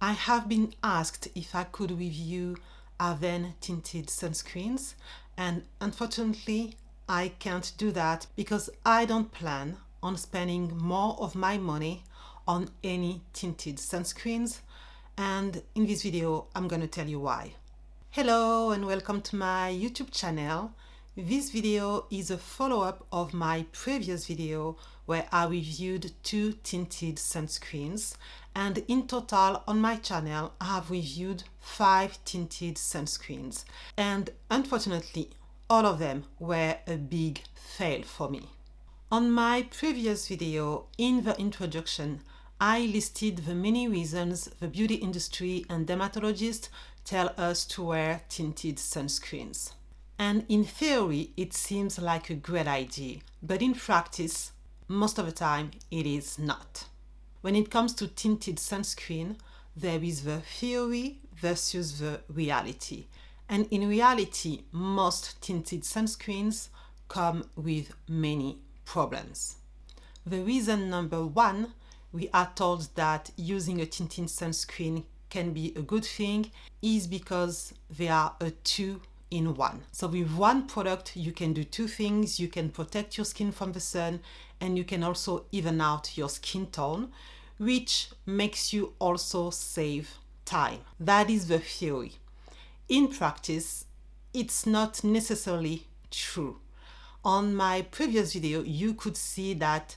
I have been asked if I could review Avon tinted sunscreens, and unfortunately, I can't do that because I don't plan on spending more of my money on any tinted sunscreens, and in this video, I'm going to tell you why. Hello and welcome to my YouTube channel. This video is a follow-up of my previous video where I reviewed 2 tinted sunscreens, and in total on my channel I have reviewed 5 tinted sunscreens, and unfortunately all of them were a big fail for me. On my previous video, in the introduction, I listed the many reasons the beauty industry and dermatologists tell us to wear tinted sunscreens. And in theory, it seems like a great idea, but in practice, most of the time, it is not. When it comes to tinted sunscreen, there is the theory versus the reality. And in reality, most tinted sunscreens come with many problems. The reason number one, we are told that using a tinted sunscreen can be a good thing, is because they are a 2-in-1. So with one product, you can do 2 things. You can protect your skin from the sun, and you can also even out your skin tone, which makes you also save time. That is the theory. In practice, it's not necessarily true. On my previous video, you could see that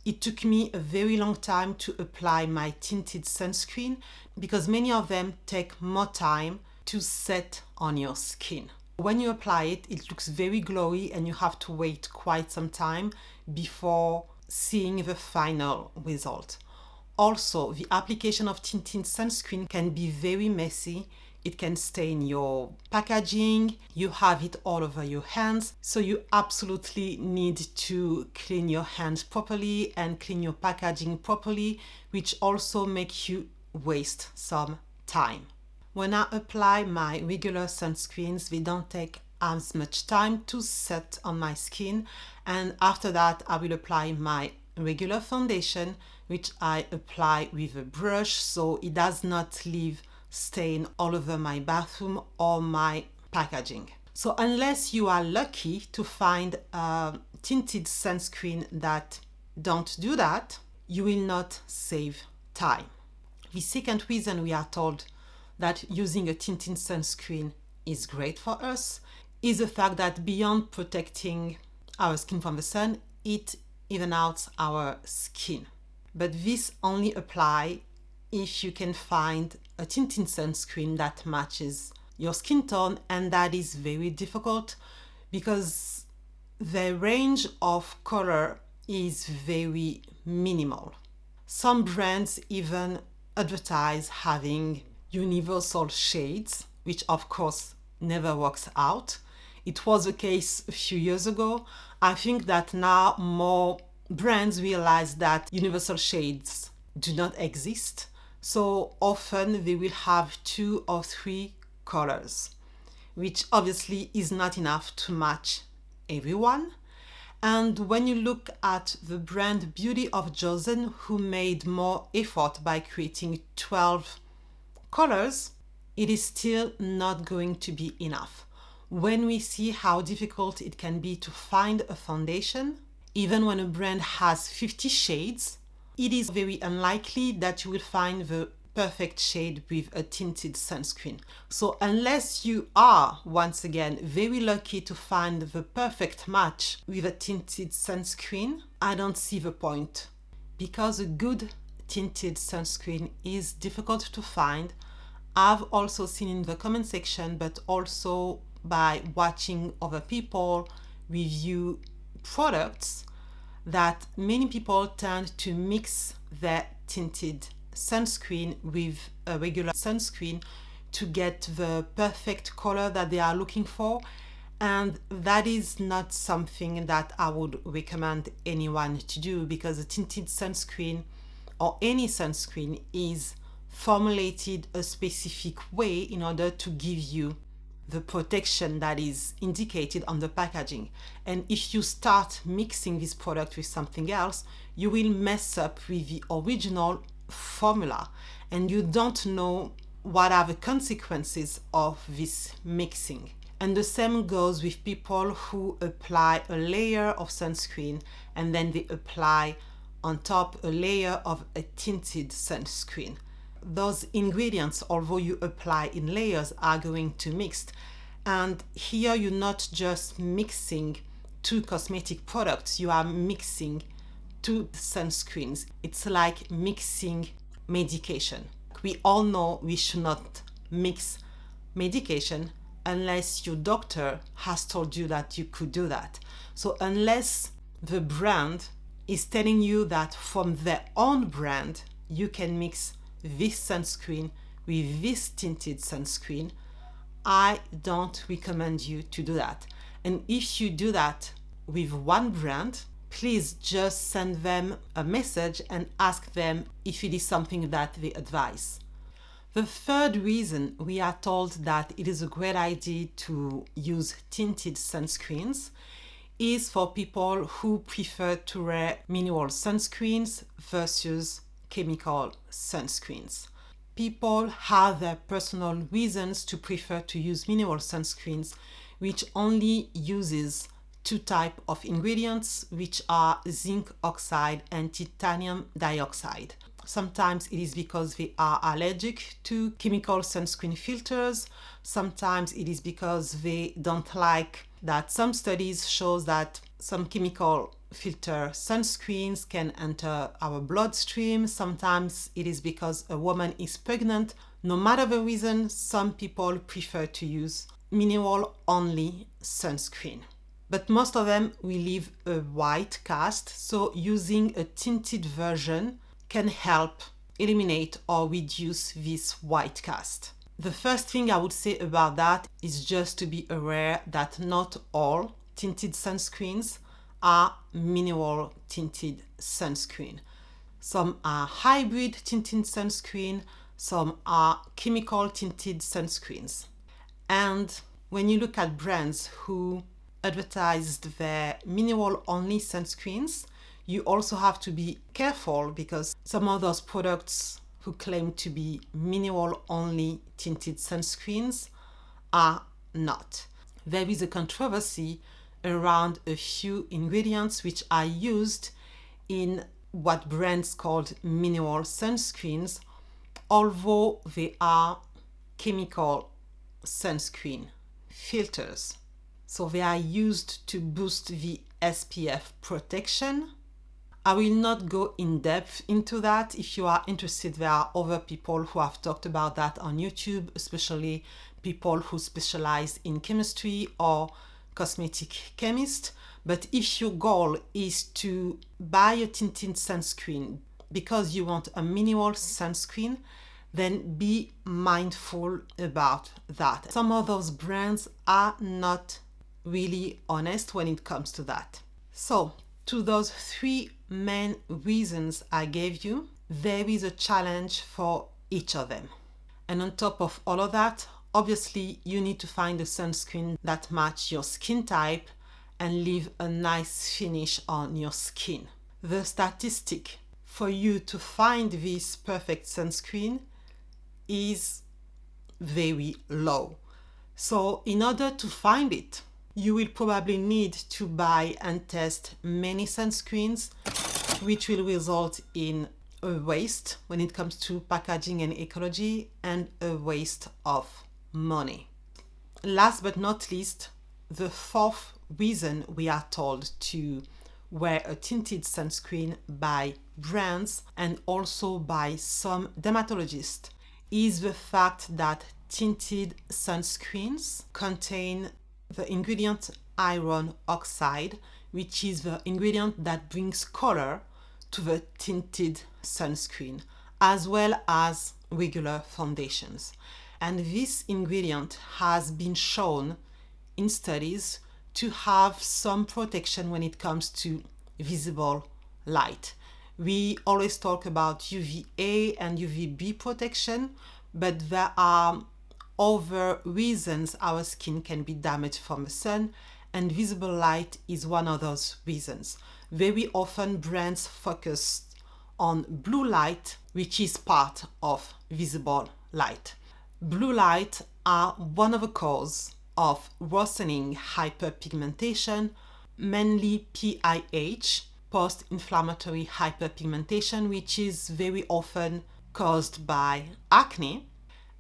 it took me a very long time to apply my tinted sunscreen because many of them take more time to set on your skin. When you apply it, it looks very glowy and you have to wait quite some time before seeing the final result. Also, the application of tinted sunscreen can be very messy. It can stain your packaging, you have it all over your hands, so you absolutely need to clean your hands properly and clean your packaging properly, which also makes you waste some time. When I apply my regular sunscreens, they don't take as much time to set on my skin, and after that I will apply my regular foundation, which I apply with a brush so it does not leave stain all over my bathroom or my packaging. So unless you are lucky to find a tinted sunscreen that don't do that, you will not save time. The second reason we are told that using a tinted sunscreen is great for us is the fact that beyond protecting our skin from the sun, it evens out our skin. But this only applies if you can find a tinted sunscreen that matches your skin tone, and that is very difficult because the range of color is very minimal. Some brands even advertise having universal shades, which of course never works out. It was the case a few years ago. I think that now more brands realize that universal shades do not exist. So often they will have 2 or 3 colors, which obviously is not enough to match everyone. And when you look at the brand Beauty of Joseon, who made more effort by creating 12 colors, it is still not going to be enough. When we see how difficult it can be to find a foundation, even when a brand has 50 shades, it is very unlikely that you will find the perfect shade with a tinted sunscreen. So unless you are, once again, very lucky to find the perfect match with a tinted sunscreen, I don't see the point. Because a good tinted sunscreen is difficult to find, I've also seen in the comment section, but also by watching other people review products, that many people tend to mix their tinted sunscreen with a regular sunscreen to get the perfect color that they are looking for, and that is not something that I would recommend anyone to do, because a tinted sunscreen or any sunscreen is formulated a specific way in order to give you the protection that is indicated on the packaging. And if you start mixing this product with something else, you will mess up with the original formula. and you don't know what are the consequences of this mixing. And the same goes with people who apply a layer of sunscreen and then they apply on top a layer of a tinted sunscreen. Those ingredients, although you apply in layers, are going to mix. And here you're not just mixing two cosmetic products, you are mixing two sunscreens. It's like mixing medication. We all know we should not mix medication unless your doctor has told you that you could do that. So unless the brand is telling you that from their own brand you can mix this sunscreen with this tinted sunscreen, I don't recommend you to do that. And if you do that with one brand, please just send them a message and ask them if it is something that they advise. The third reason we are told that it is a great idea to use tinted sunscreens is for people who prefer to wear mineral sunscreens versus chemical sunscreens. People have their personal reasons to prefer to use mineral sunscreens, which only uses two types of ingredients, which are zinc oxide and titanium dioxide. Sometimes it is because they are allergic to chemical sunscreen filters. Sometimes it is because they don't like that some studies show that some chemical filter sunscreens can enter our bloodstream. Sometimes it is because a woman is pregnant. No matter the reason, some people prefer to use mineral only sunscreen. But most of them will leave a white cast, so using a tinted version can help eliminate or reduce this white cast. The first thing I would say about that is just to be aware that not all tinted sunscreens are mineral tinted sunscreen. Some are hybrid tinted sunscreen, some are chemical tinted sunscreens. And when you look at brands who advertised their mineral only sunscreens, you also have to be careful because some of those products who claim to be mineral only tinted sunscreens are not. There is a controversy around a few ingredients which are used in what brands called mineral sunscreens, although they are chemical sunscreen filters. So they are used to boost the SPF protection. I will not go in depth into that. If you are interested, there are other people who have talked about that on YouTube, especially people who specialize in chemistry or cosmetic chemists. But if your goal is to buy a tinted sunscreen because you want a mineral sunscreen, then be mindful about that. Some of those brands are not really honest when it comes to that. So, to those three main reasons I gave you, there is a challenge for each of them. And on top of all of that, obviously you need to find a sunscreen that matches your skin type and leave a nice finish on your skin. The statistic for you to find this perfect sunscreen is very low. So in order to find it, you will probably need to buy and test many sunscreens, which will result in a waste when it comes to packaging and ecology and a waste of money. Last but not least, the fourth reason we are told to wear a tinted sunscreen by brands and also by some dermatologists is the fact that tinted sunscreens contain the ingredient iron oxide, which is the ingredient that brings color to the tinted sunscreen, as well as regular foundations. And this ingredient has been shown in studies to have some protection when it comes to visible light. We always talk about UVA and UVB protection, but there are other reasons our skin can be damaged from the sun, and visible light is one of those reasons. Very often brands focus on blue light, which is part of visible light. Blue light are one of the causes of worsening hyperpigmentation, mainly PIH, post-inflammatory hyperpigmentation, which is very often caused by acne.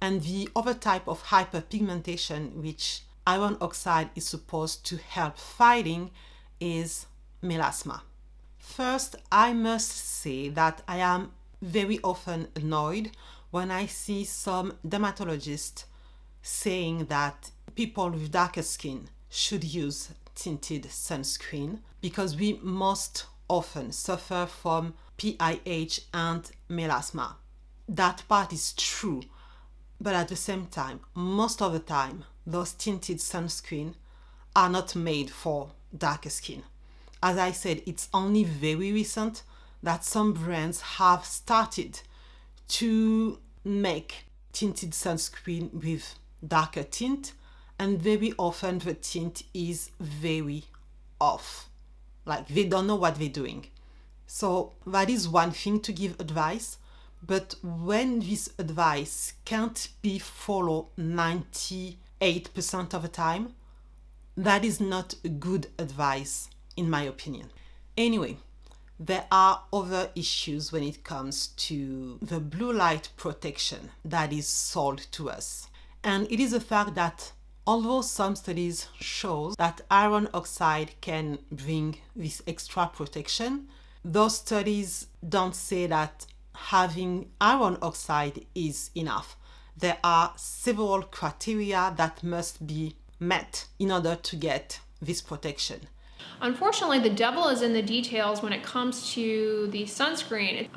And the other type of hyperpigmentation, which iron oxide is supposed to help fighting, is melasma. First, I must say that I am very often annoyed when I see some dermatologists saying that people with darker skin should use tinted sunscreen because we most often suffer from PIH and melasma. That part is true, but at the same time, most of the time, those tinted sunscreen are not made for darker skin. As I said, it's only very recent that some brands have started to make tinted sunscreen with darker tint, and very often the tint is very off. Like they don't know what they're doing. So that is one thing to give advice, but when this advice can't be followed 98% of the time, that is not good advice in my opinion. Anyway, there are other issues when it comes to the blue light protection that is sold to us. And it is a fact that although some studies show that iron oxide can bring this extra protection, those studies don't say that having iron oxide is enough. There are several criteria that must be met in order to get this protection. Unfortunately, the devil is in the details when it comes to the sunscreen.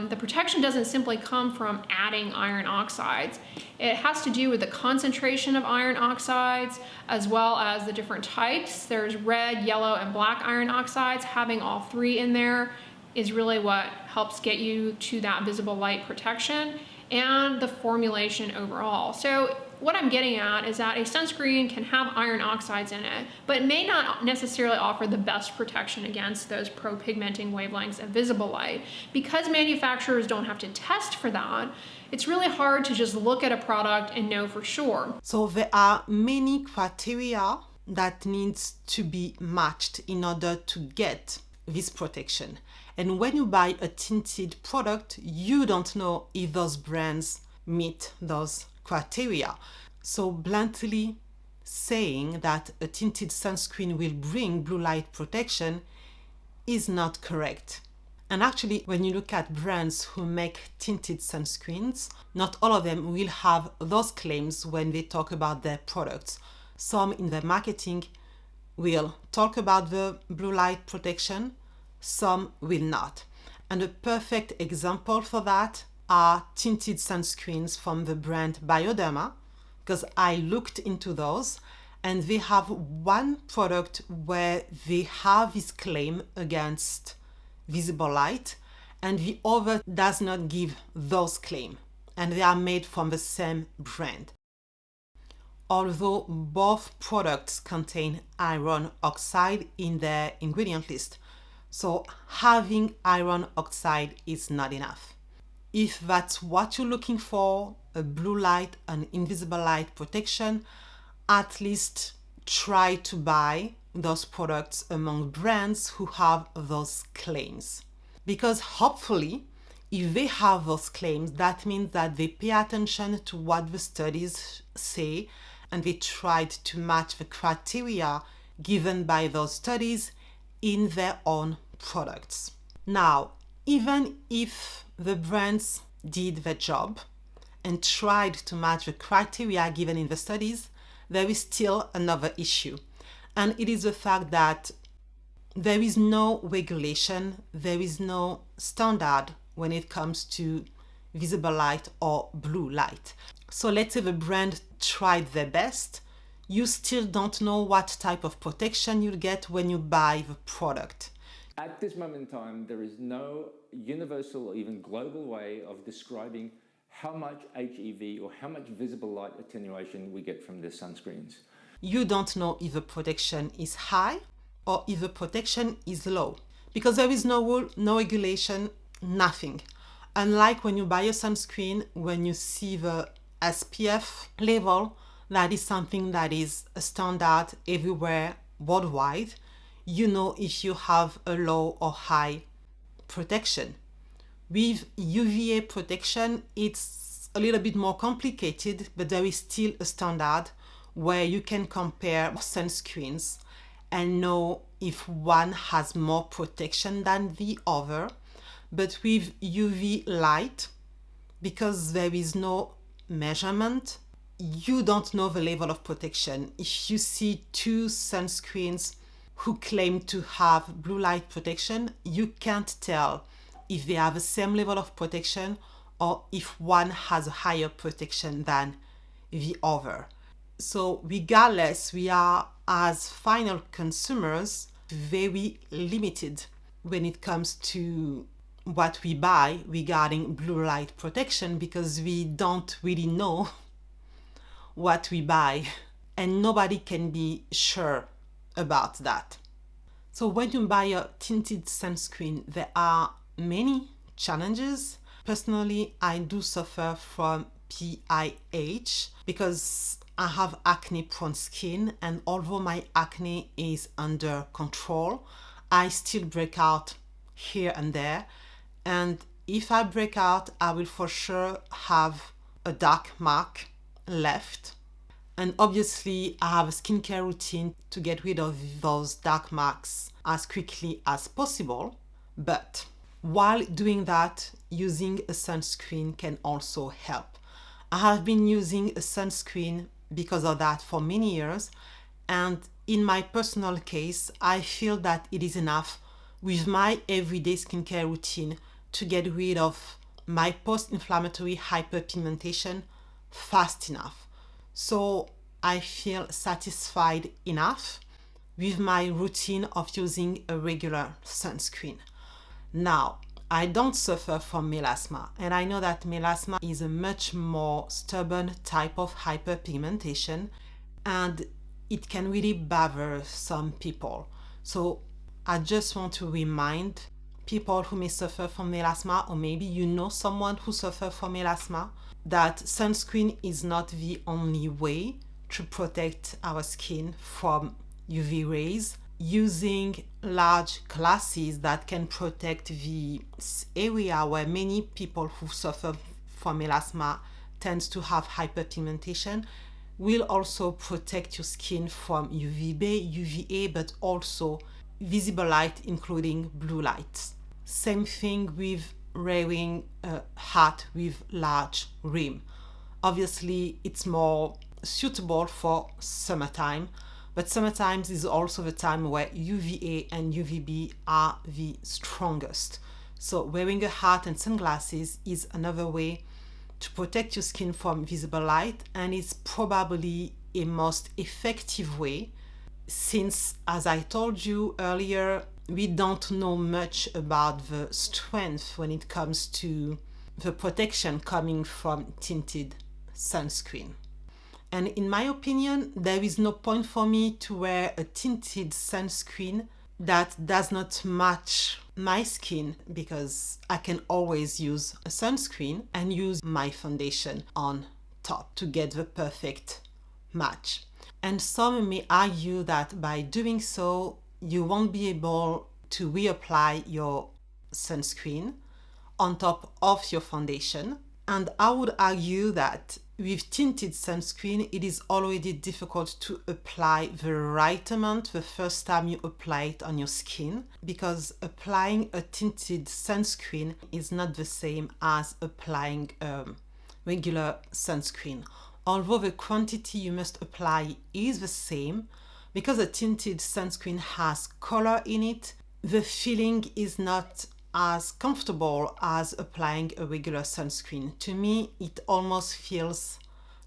The protection doesn't simply come from adding iron oxides. It has to do with the concentration of iron oxides as well as the different types. There's red, yellow, and black iron oxides. Having all three in there is really what helps get you to that visible light protection and the formulation overall. So what I'm getting at is that a sunscreen can have iron oxides in it, but it may not necessarily offer the best protection against those pro-pigmenting wavelengths of visible light. Because manufacturers don't have to test for that, it's really hard to just look at a product and know for sure. So there are many criteria that needs to be matched in order to get this protection. And when you buy a tinted product, you don't know if those brands meet those criteria. So bluntly saying that a tinted sunscreen will bring blue light protection is not correct. And actually, when you look at brands who make tinted sunscreens, not all of them will have those claims when they talk about their products. Some in their marketing will talk about the blue light protection, some will not. And a perfect example for that are tinted sunscreens from the brand Bioderma, because I looked into those and they have one product where they have this claim against visible light and the other does not give those claims, and they are made from the same brand. Although both products contain iron oxide in their ingredient list, so having iron oxide is not enough. If that's what you're looking for, a blue light and invisible light protection, at least try to buy those products among brands who have those claims. Because hopefully, if they have those claims, that means that they pay attention to what the studies say and they tried to match the criteria given by those studies in their own products. Now, even if the brands did their job and tried to match the criteria given in the studies, there is still another issue. And it is the fact that there is no regulation, there is no standard when it comes to visible light or blue light. So let's say the brand tried their best, you still don't know what type of protection you'll get when you buy the product. At this moment in time, there is no universal or even global way of describing how much HEV or how much visible light attenuation we get from the sunscreens. You don't know if the protection is high or if the protection is low, because there is no rule, no regulation, nothing. Unlike when you buy a sunscreen, when you see the SPF level, that is something that is a standard everywhere worldwide. You know if you have a low or high protection. With UVA protection, it's a little bit more complicated, but there is still a standard where you can compare sunscreens and know if one has more protection than the other. But with UV light, because there is no measurement, you don't know the level of protection. If you see two sunscreens who claim to have blue light protection, you can't tell if they have the same level of protection or if one has a higher protection than the other. So regardless, we are as final consumers very limited when it comes to what we buy regarding blue light protection, because we don't really know what we buy and nobody can be sure about that. So when you buy a tinted sunscreen, there are many challenges. Personally, I do suffer from PIH because I have acne prone skin, and although my acne is under control, I still break out here and there. And if I break out, I will for sure have a dark mark left. And obviously, I have a skincare routine to get rid of those dark marks as quickly as possible. But while doing that, using a sunscreen can also help. I have been using a sunscreen because of that for many years. And in my personal case, I feel that it is enough with my everyday skincare routine to get rid of my post-inflammatory hyperpigmentation fast enough. So I feel satisfied enough with my routine of using a regular sunscreen. Now, I don't suffer from melasma, and I know that melasma is a much more stubborn type of hyperpigmentation, and it can really bother some people. So I just want to remind people who may suffer from melasma, or maybe you know someone who suffers from melasma, that sunscreen is not the only way to protect our skin from UV rays. Using large glasses that can protect the area where many people who suffer from melasma tends to have hyperpigmentation will also protect your skin from UVB, UVA, but also visible light, including blue light. Same thing with wearing a hat with large rim. Obviously, it's more suitable for summertime, but summertime is also the time where UVA and UVB are the strongest. So wearing a hat and sunglasses is another way to protect your skin from visible light, and it's probably a most effective way since, as I told you earlier, we don't know much about the strength when it comes to the protection coming from tinted sunscreen. And in my opinion, there is no point for me to wear a tinted sunscreen that does not match my skin, because I can always use a sunscreen and use my foundation on top to get the perfect match. And some may argue that by doing so, you won't be able to reapply your sunscreen on top of your foundation. And I would argue that with tinted sunscreen, it is already difficult to apply the right amount the first time you apply it on your skin, because applying a tinted sunscreen is not the same as applying a regular sunscreen. Although the quantity you must apply is the same, because a tinted sunscreen has color in it, the feeling is not as comfortable as applying a regular sunscreen. To me, it almost feels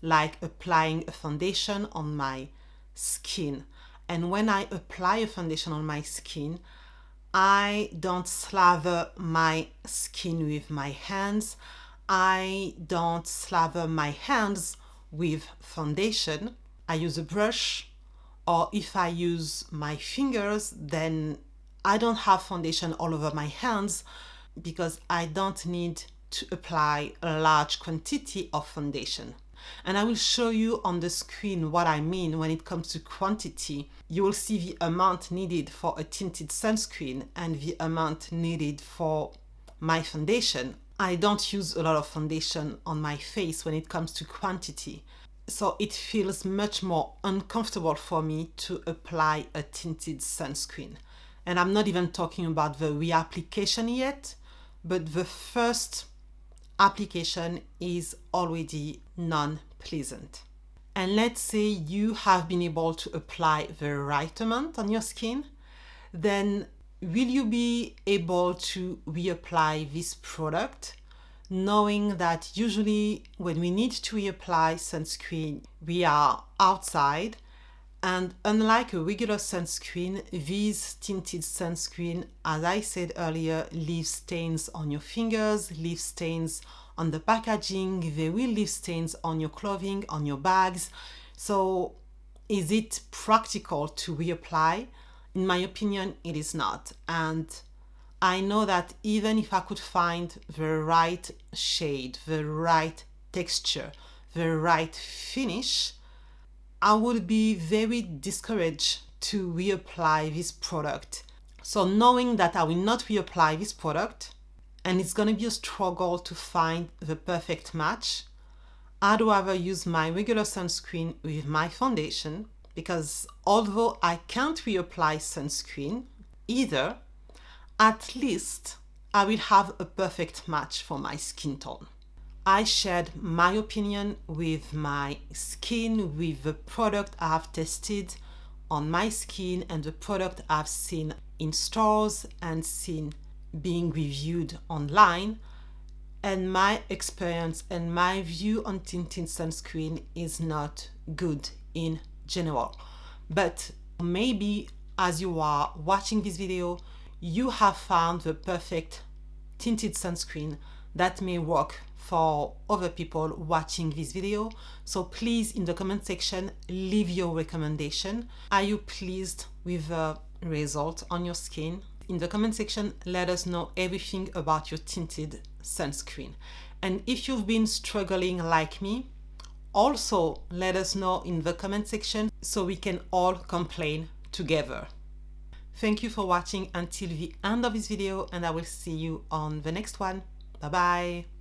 like applying a foundation on my skin. And when I apply a foundation on my skin, I don't slather my skin with my hands. I don't slather my hands with foundation. I use a brush, or if I use my fingers, then I don't have foundation all over my hands, because I don't need to apply a large quantity of foundation. And I will show you on the screen what I mean when it comes to quantity. You will see the amount needed for a tinted sunscreen and the amount needed for my foundation. I don't use a lot of foundation on my face when it comes to quantity. So it feels much more uncomfortable for me to apply a tinted sunscreen. And I'm not even talking about the reapplication yet, but the first application is already non-pleasant. And let's say you have been able to apply the right amount on your skin, then will you be able to reapply this product, knowing that usually when we need to reapply sunscreen, we are outside, and unlike a regular sunscreen, these tinted sunscreen, as I said earlier, leave stains on your fingers, leave stains on the packaging, they will leave stains on your clothing, on your bags. So is it practical to reapply? In my opinion, it is not. And I know that even if I could find the right shade, the right texture, the right finish, I would be very discouraged to reapply this product. So knowing that I will not reapply this product, and it's going to be a struggle to find the perfect match, I'd rather use my regular sunscreen with my foundation, because although I can't reapply sunscreen either, at least I will have a perfect match for my skin tone. I shared my opinion with my skin, with the product I have tested on my skin and the product I've seen in stores and seen being reviewed online. And my experience and my view on tinted sunscreen is not good in general. But maybe as you are watching this video, you have found the perfect tinted sunscreen that may work for other people watching this video. So please, in the comment section, leave your recommendation. Are you pleased with the result on your skin? In the comment section, let us know everything about your tinted sunscreen. And if you've been struggling like me, also let us know in the comment section so we can all complain together. Thank you for watching until the end of this video, and I will see you on the next one. Bye bye.